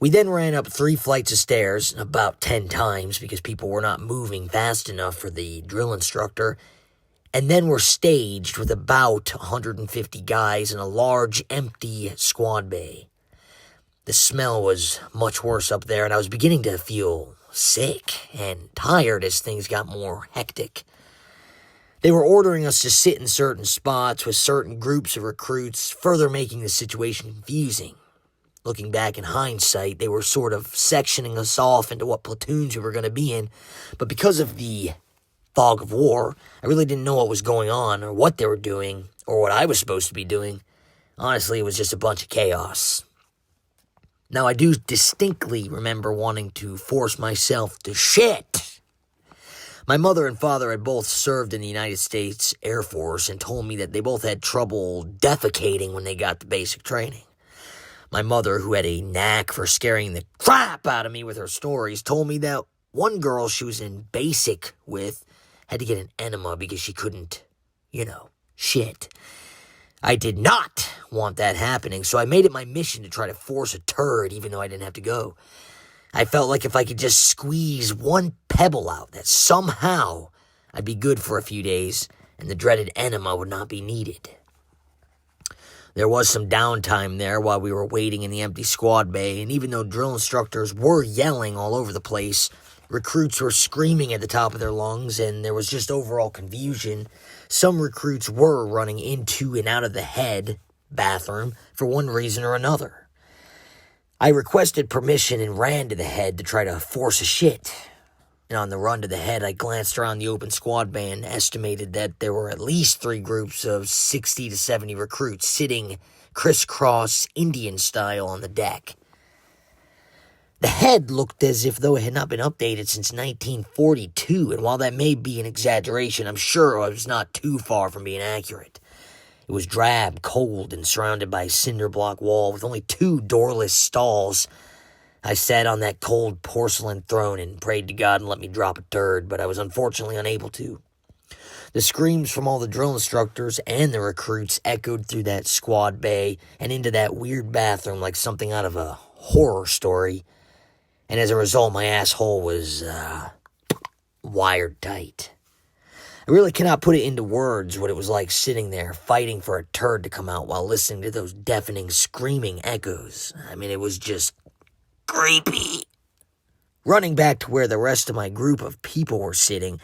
We then ran up 3 flights of stairs about 10 times because people were not moving fast enough for the drill instructor, and then were staged with about 150 guys in a large, empty squad bay. The smell was much worse up there, and I was beginning to feel sick and tired as things got more hectic. They were ordering us to sit in certain spots with certain groups of recruits, further making the situation confusing. Looking back in hindsight, they were sort of sectioning us off into what platoons we were going to be in, but because of the fog of war, I really didn't know what was going on or what they were doing or what I was supposed to be doing. Honestly, it was just a bunch of chaos. Now, I do distinctly remember wanting to force myself to shit. My mother and father had both served in the United States Air Force and told me that they both had trouble defecating when they got to basic training. My mother, who had a knack for scaring the crap out of me with her stories, told me that one girl she was in basic with had to get an enema because she couldn't, shit. I did not want that happening, so I made it my mission to try to force a turd even though I didn't have to go. I felt like if I could just squeeze one pebble out, that somehow I'd be good for a few days and the dreaded enema would not be needed. There was some downtime there while we were waiting in the empty squad bay, and even though drill instructors were yelling all over the place, recruits were screaming at the top of their lungs, and there was just overall confusion. Some recruits were running into and out of the head bathroom for one reason or another. I requested permission and ran to the head to try to force a shit. And on the run to the head, I glanced around the open squad bay and estimated that there were at least 3 groups of 60 to 70 recruits sitting crisscross Indian style on the deck. The head looked as if though it had not been updated since 1942, and while that may be an exaggeration, I'm sure I was not too far from being accurate. It was drab, cold, and surrounded by a cinder block wall with only 2 doorless stalls. I sat on that cold porcelain throne and prayed to God and let me drop a turd, but I was unfortunately unable to. The screams from all the drill instructors and the recruits echoed through that squad bay and into that weird bathroom like something out of a horror story. And as a result, my asshole was wired tight. I really cannot put it into words what it was like sitting there fighting for a turd to come out while listening to those deafening screaming echoes. I mean, it was just creepy. Running back to where the rest of my group of people were sitting,